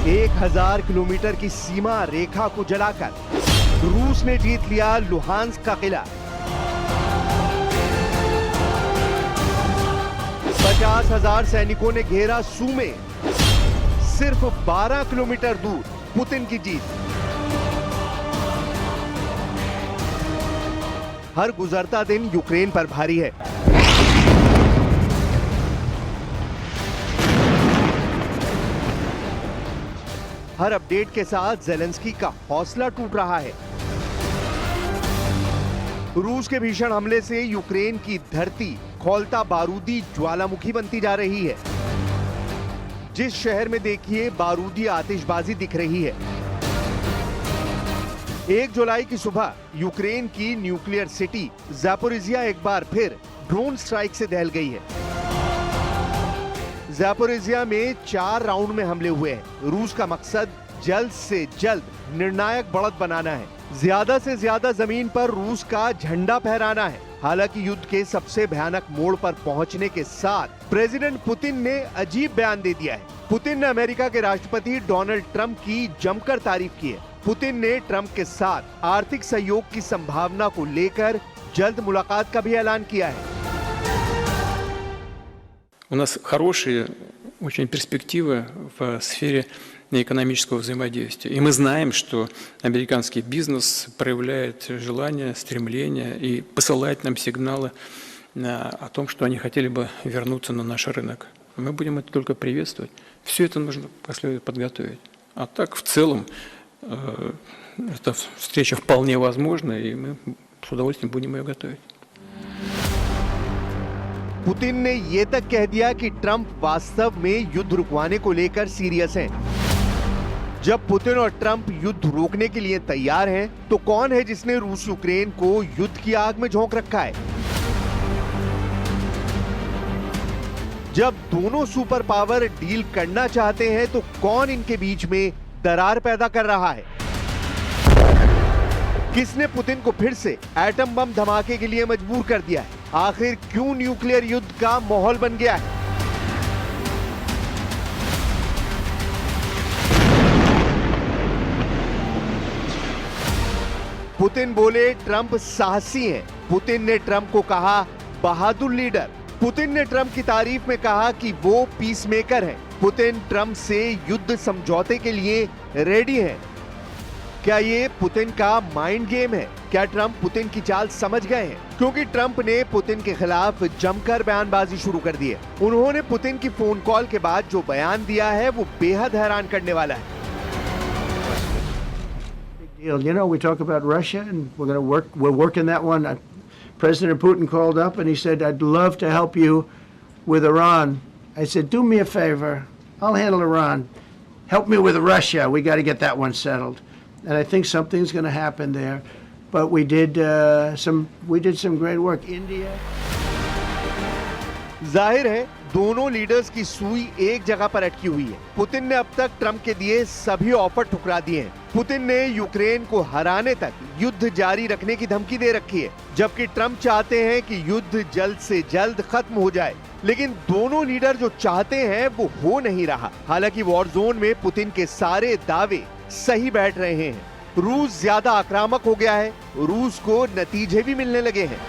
1000 kilometre की सीमा रेखा को जलाकर रूस ने जीत लिया लुहांस्क का किला। 50,000 सैनिकों ने घेरा सूमे। सिर्फ 12 किलोमीटर दूर पुतिन की जीत। हर गुजरता दिन यूक्रेन पर भारी है। हर अपडेट के साथ ज़ेलेंस्की का हौसला टूट रहा है। रूस के भीषण हमले से यूक्रेन की धरती खौलता बारूदी ज्वालामुखी बनती जा रही है। जिस शहर में देखिए बारूदी आतिशबाजी दिख रही है। 1 जुलाई की सुबह यूक्रेन की न्यूक्लियर सिटी ज़ैपोरिज़िया एक बार फिर ड्रोन स्ट्राइक से दहल गई है। ज़ैपोरिज़िया में 4 राउंड में हमले हुए हैं। रूस का मकसद जल्द से जल्द निर्णायक बढ़त बनाना है। ज्यादा से ज्यादा जमीन पर रूस का झंडा फहराना है। हालांकि युद्ध के सबसे भयानक मोड़ पर पहुंचने के साथ प्रेसिडेंट पुतिन ने अजीब बयान दे दिया है। पुतिन ने अमेरिका के राष्ट्रपति डोनाल्ड ट्रंप की जमकर तारीफ की है। पुतिन ने ट्रंप के साथ आर्थिक सहयोग की संभावना को लेकर जल्द मुलाकात का भी ऐलान किया है। У нас хорошие очень перспективы в сфере экономического взаимодействия. И мы знаем, что американский бизнес проявляет желание, стремление и посылает нам сигналы о том, что они хотели бы вернуться на наш рынок. Мы будем это только приветствовать. Все это нужно последовательно подготовить. А так, в целом, эта встреча вполне возможна, и мы с удовольствием будем ее готовить. पुतिन ने ये तक कह दिया कि ट्रंप वास्तव में युद्ध रुकवाने को लेकर सीरियस हैं। जब पुतिन और ट्रंप युद्ध रोकने के लिए तैयार हैं, तो कौन है जिसने रूस यूक्रेन को युद्ध की आग में झोंक रखा है? जब दोनों सुपर पावर डील करना चाहते हैं, तो कौन इनके बीच में दरार पैदा कर रहा है? किसने पुतिन को फिर से एटम बम धमाके के लिए मजबूर कर दिया है? आखिर क्यों न्यूक्लियर युद्ध का माहौल बन गया है? पुतिन बोले ट्रंप साहसी हैं। पुतिन ने ट्रंप को कहा बहादुर लीडर। पुतिन ने ट्रंप की तारीफ में कहा कि वो पीस मेकर हैं। पुतिन ट्रंप से युद्ध समझौते के लिए रेडी हैं। क्या ये पुतिन का माइंड गेम है? क्या ट्रंप पुतिन की चाल समझ गए हैं? क्योंकि ट्रंप ने पुतिन के खिलाफ जमकर बयानबाजी शुरू कर दी है। उन्होंने पुतिन की फोन कॉल के बाद जो बयान दिया है वो बेहद हैरान करने वाला है। You know, we talk about Russia and we're working that one. President Putin called up and he said, I'd love to help you with Iran. I said, do me a favor. I'll handle Iran. Help me with Russia. We got to get that one settled. And I think something's going to happen there. But we did some great work. India. जाहिर है दोनों leaders की सुई एक जगह पर अटकी हुई है। पुतिन ने अब तक ट्रंप के दिए सभी ऑफर ठुकरा दिए हैं। पुतिन ने यूक्रेन को हराने तक युद्ध जारी रखने की धमकी दे रखी है, जबकि ट्रंप चाहते हैं कि युद्ध जल्द से जल्द खत्म हो जाए। लेकिन दोनों लीडर जो चाहते हैं वो हो नहीं रहा। हालांकि वॉर जोन में पुतिन के सारे दावे सही बैठ रहे हैं। रूस ज्यादा आक्रामक हो गया है। रूस को नतीजे भी मिलने लगे हैं।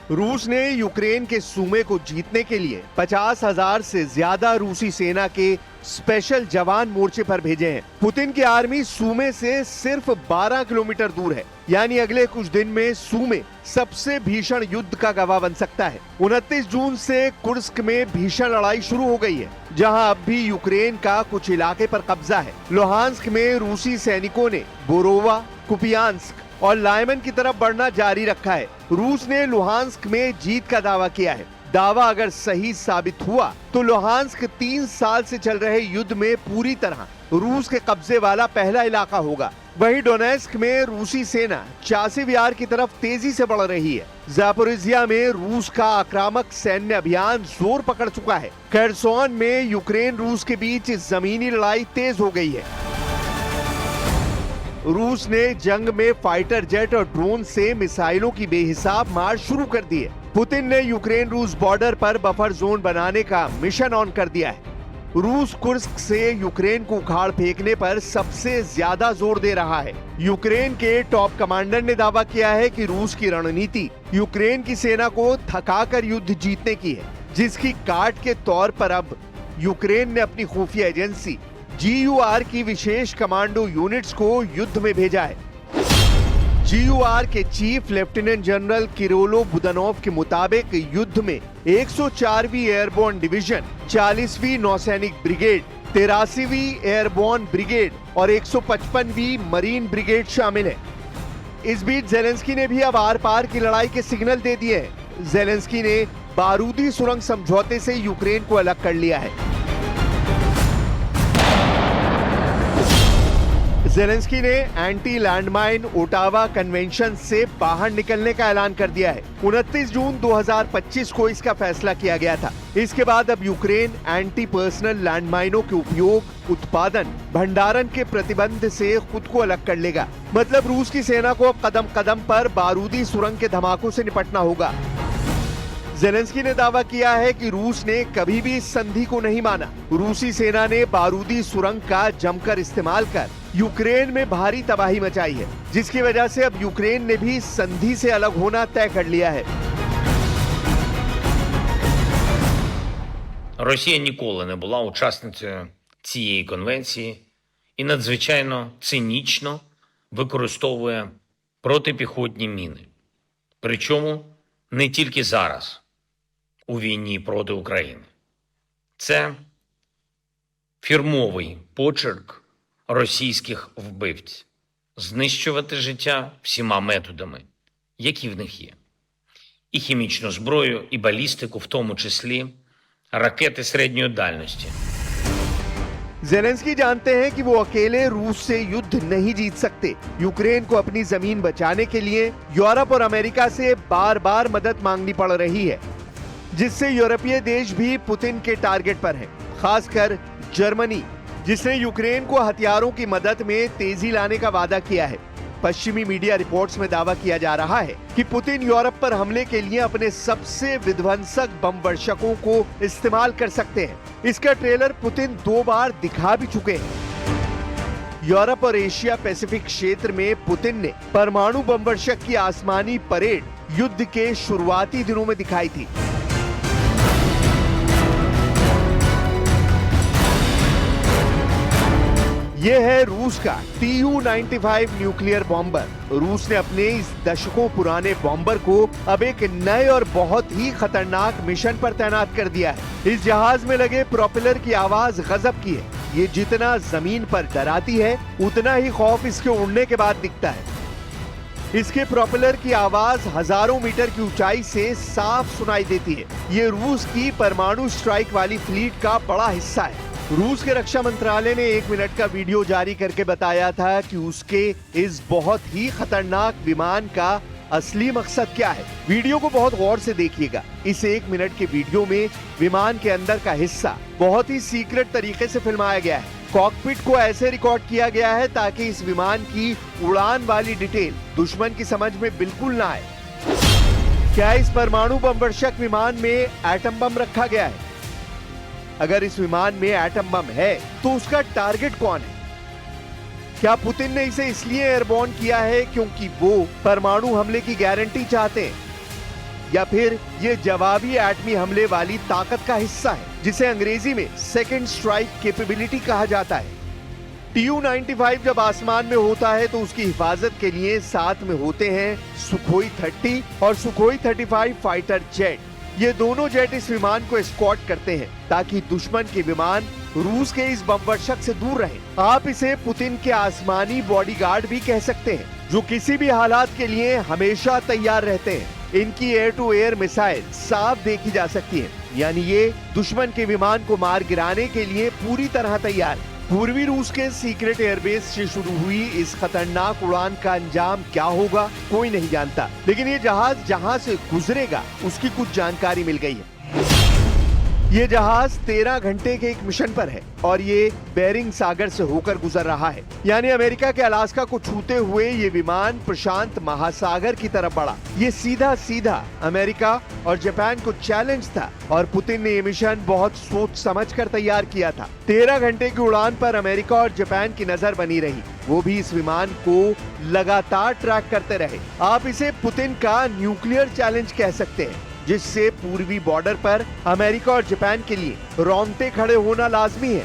रूस ने यूक्रेन के सूमे को जीतने के लिए 50,000 से ज्यादा रूसी सेना के स्पेशल जवान मोर्चे पर भेजे हैं। पुतिन की आर्मी सूमे से सिर्फ 12 किलोमीटर दूर है। यानी अगले कुछ दिन में सूमे सबसे भीषण युद्ध का गवाह बन सकता है। 29 जून से कुर्स्क में भीषण लड़ाई शुरू हो गई है, जहां अब भी यूक्रेन का कुछ इलाके पर कब्जा है। लुहांस्क में रूसी सैनिकों ने बोरोवा, कुपियांस्क और लायमन की तरफ बढ़ना जारी रखा है। रूस ने लुहांस्क में जीत का दावा किया है। दावा अगर सही साबित हुआ तो लुहांस्क 3 साल से चल रहे युद्ध में पूरी तरह रूस के कब्जे वाला पहला इलाका होगा। वहीं डोनेस्क में रूसी सेना चासिव यार की तरफ तेजी से बढ़ रही है। ज़ैपोरिज़िया में रूस का आक्रामक सैन्य अभियान जोर पकड़ चुका है। खेर्सोन में यूक्रेन रूस के बीच जमीनी लड़ाई तेज हो गई है। रूस ने जंग में फाइटर जेट और ड्रोन से मिसाइलों की बेहिसाब मार शुरू कर दी है। पुतिन ने यूक्रेन रूस बॉर्डर पर बफर जोन बनाने का मिशन ऑन कर दिया है। रूस कुर्स्क से यूक्रेन को उखाड़ फेंकने पर सबसे ज्यादा जोर दे रहा है। यूक्रेन के टॉप कमांडर ने दावा किया है कि रूस की रणनीति यूक्रेन की सेना को थकाकर युद्ध जीतने की है, जिसकी काट के तौर पर अब यूक्रेन ने अपनी खुफिया एजेंसी GUR की विशेष कमांडो यूनिट्स को युद्ध में भेजा है। GUR के चीफ लेफ्टिनेंट जनरल किरोलो बुदानोव के मुताबिक युद्ध में 104वीं एयरबोर्न डिवीजन, 40वीं नौसैनिक ब्रिगेड, 83वीं एयरबोर्न ब्रिगेड और 155वीं मरीन ब्रिगेड शामिल है। इस बीच जेलेंस्की ने भी अब आर पार की लड़ाई के सिग्नल दे दिए हैं। जेलेंस्की ने बारूदी सुरंग समझौते से यूक्रेन को अलग कर लिया है। जेलेंस्की ने एंटी लैंडमाइन ओटावा कन्वेंशन से बाहर निकलने का ऐलान कर दिया है। 29 जून 2025 को इसका फैसला किया गया था। इसके बाद अब यूक्रेन एंटी पर्सनल लैंडमाइनों के उपयोग, उत्पादन, भंडारण के प्रतिबंध से खुद को अलग कर लेगा। मतलब रूस की सेना को अब कदम कदम पर बारूदी सुरंग के धमाकों से निपटना होगा। जेलेंस्की ने दावा किया है कि रूस ने कभी भी इस संधि को नहीं माना। रूसी सेना ने बारूदी सुरंग का जमकर इस्तेमाल कर यूक्रेन में भारी तबाही मचाई है, जिसकी वजह से अब यूक्रेन ने भी संधि से अलग होना तय कर लिया है। Росія ніколи не була учасницею цієї конвенції і надзвичайно цинічно використовує протипіхотні міни. Причому не тільки зараз, у війні проти України. Це фірмовий почерк російських вбивців – знищувати життя всіма методами, які в них є. І хімічну зброю, і балістику, в тому числі ракети середньої дальності. जेलेंस्की जानते हैं कि वो अकेले रूस से युद्ध नहीं जीत सकते। यूक्रेन को अपनी जमीन बचाने के लिए यूरोप और अमेरिका से बार बार मदद मांगनी पड़ रही है, जिससे यूरोपीय देश भी पुतिन के टारगेट पर हैं। खासकर जर्मनी, जिसने यूक्रेन को हथियारों की मदद में तेजी लाने का वादा किया है। पश्चिमी मीडिया रिपोर्ट्स में दावा किया जा रहा है कि पुतिन यूरोप पर हमले के लिए अपने सबसे विध्वंसक बम वर्षकों को इस्तेमाल कर सकते हैं। इसका ट्रेलर पुतिन 2 बार दिखा भी चुके हैं। यूरोप और एशिया पैसिफिक क्षेत्र में पुतिन ने परमाणु बम वर्षक की आसमानी परेड युद्ध के शुरुआती दिनों में दिखाई थी। ये है रूस का Tu-95 न्यूक्लियर बॉम्बर। रूस ने अपने इस दशकों पुराने बॉम्बर को अब एक नए और बहुत ही खतरनाक मिशन पर तैनात कर दिया है। इस जहाज में लगे प्रोपेलर की आवाज गजब की है। ये जितना जमीन पर डराती है, उतना ही खौफ इसके उड़ने के बाद दिखता है। इसके प्रोपेलर की आवाज हजारों मीटर की ऊंचाई से साफ सुनाई देती है। ये रूस की परमाणु स्ट्राइक वाली फ्लीट का बड़ा हिस्सा है। रूस के रक्षा मंत्रालय ने 1 मिनट का वीडियो जारी करके बताया था कि उसके इस बहुत ही खतरनाक विमान का असली मकसद क्या है। वीडियो को बहुत गौर से देखिएगा। इस 1 मिनट के वीडियो में विमान के अंदर का हिस्सा बहुत ही सीक्रेट तरीके से फिल्माया गया है। कॉकपिट को ऐसे रिकॉर्ड किया गया है ताकि इस विमान की उड़ान वाली डिटेल दुश्मन की समझ में बिल्कुल ना आए। क्या इस परमाणु बम वर्षक विमान में एटम बम रखा गया है? अगर इस विमान में एटम बम है तो उसका टारगेट कौन है? क्या पुतिन ने इसे इसलिए एयरबोर्न किया है क्योंकि वो परमाणु हमले की गारंटी चाहते हैं, या फिर ये जवाबी एटमी हमले वाली ताकत का हिस्सा है, जिसे अंग्रेजी में सेकंड स्ट्राइक कैपेबिलिटी कहा जाता है? Tu-95 जब आसमान में होता है तो उसकी हिफाजत के लिए साथ में होते हैं सुखोई 30 और सुखोई 35 फाइटर जेट। ये दोनों जेट इस विमान को एस्कॉर्ट करते हैं ताकि दुश्मन के विमान रूस के इस बम वर्षक से दूर रहे। आप इसे पुतिन के आसमानी बॉडीगार्ड भी कह सकते हैं, जो किसी भी हालात के लिए हमेशा तैयार रहते हैं। इनकी एयर टू एयर मिसाइल साफ देखी जा सकती है, यानी ये दुश्मन के विमान को मार गिराने के लिए पूरी तरह तैयार है। पूर्वी रूस के सीक्रेट एयरबेस से शुरू हुई इस खतरनाक उड़ान का अंजाम क्या होगा कोई नहीं जानता, लेकिन ये जहाज जहां से गुजरेगा उसकी कुछ जानकारी मिल गई है। ये जहाज 13 घंटे के एक मिशन पर है और ये बेरिंग सागर से होकर गुजर रहा है। यानी अमेरिका के अलास्का को छूते हुए ये विमान प्रशांत महासागर की तरफ बढ़ा। ये सीधा सीधा अमेरिका और जापान को चैलेंज था और पुतिन ने ये मिशन बहुत सोच समझ कर तैयार किया था। 13 घंटे की उड़ान पर अमेरिका और जापान की नजर बनी रही, वो भी इस विमान को लगातार ट्रैक करते रहे। आप इसे पुतिन का न्यूक्लियर चैलेंज कह सकते हैं, जिससे पूर्वी बॉर्डर पर अमेरिका और जापान के लिए रोंगटे खड़े होना लाजमी है।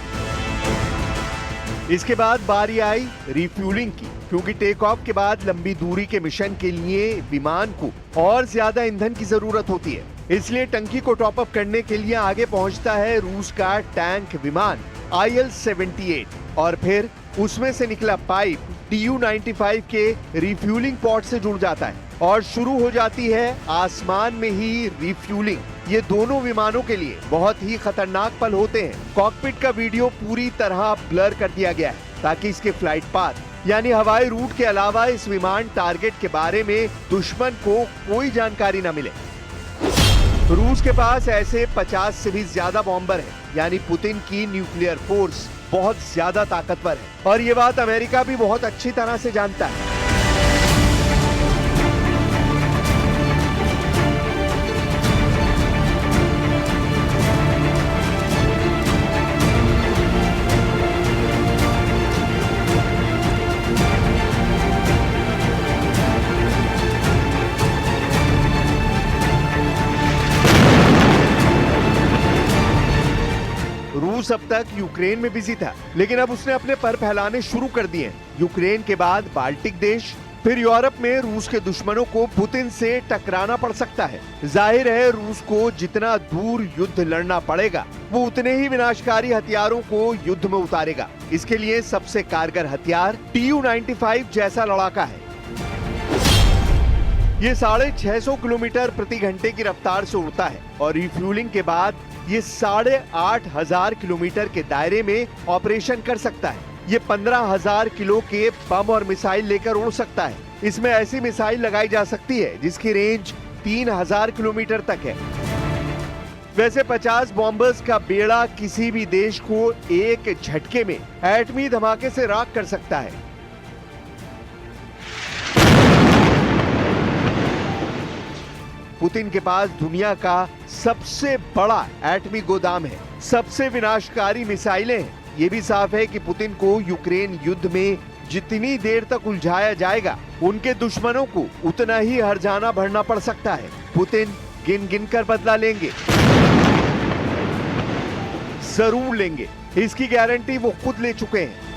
इसके बाद बारी आई रिफ्यूलिंग की, क्योंकि टेक ऑफ के बाद लंबी दूरी के मिशन के लिए विमान को और ज्यादा ईंधन की जरूरत होती है। इसलिए टंकी को टॉप अप करने के लिए आगे पहुंचता है रूस का टैंक विमान IL-78 और फिर उसमें से निकला पाइप Tu-95 के रिफ्यूलिंग पॉट से जुड़ जाता है और शुरू हो जाती है आसमान में ही रिफ्यूलिंग। ये दोनों विमानों के लिए बहुत ही खतरनाक पल होते हैं। कॉकपिट का वीडियो पूरी तरह ब्लर कर दिया गया है ताकि इसके फ्लाइट पाथ यानी हवाई रूट के अलावा इस विमान टारगेट के बारे में दुश्मन को कोई जानकारी न मिले। रूस के पास ऐसे 50 से भी ज्यादा बॉम्बर हैं, यानी पुतिन की न्यूक्लियर फोर्स बहुत ज्यादा ताकतवर है और ये बात अमेरिका भी बहुत अच्छी तरह से जानता है। रूस अब तक यूक्रेन में बिजी था, लेकिन अब उसने अपने पर फैलाने शुरू कर दिए हैं। यूक्रेन के बाद बाल्टिक देश, फिर यूरोप में रूस के दुश्मनों को पुतिन से टकराना पड़ सकता है। जाहिर है रूस को जितना दूर युद्ध लड़ना पड़ेगा, वो उतने ही विनाशकारी हथियारों को युद्ध में उतारेगा। इसके लिए सबसे कारगर हथियार Tu-95 जैसा लड़ाका है। ये 650 किलोमीटर प्रति घंटे की रफ्तार से उड़ता है और रिफ्यूलिंग के बाद ये 8,500 किलोमीटर के दायरे में ऑपरेशन कर सकता है। ये 15,000 किलो के बम और मिसाइल लेकर उड़ सकता है। इसमें ऐसी मिसाइल लगाई जा सकती है जिसकी रेंज 3,000 किलोमीटर तक है। वैसे 50 बॉम्बर्स का बेड़ा किसी भी देश को एक झटके में एटमी धमाके से राख कर सकता है। पुतिन के पास दुनिया का सबसे बड़ा एटमी गोदाम है, सबसे विनाशकारी मिसाइलें हैं। ये भी साफ है कि पुतिन को यूक्रेन युद्ध में जितनी देर तक उलझाया जाएगा, उनके दुश्मनों को उतना ही हर्जाना भरना पड़ सकता है। पुतिन गिन गिन कर बदला लेंगे, जरूर लेंगे, इसकी गारंटी वो खुद ले चुके हैं।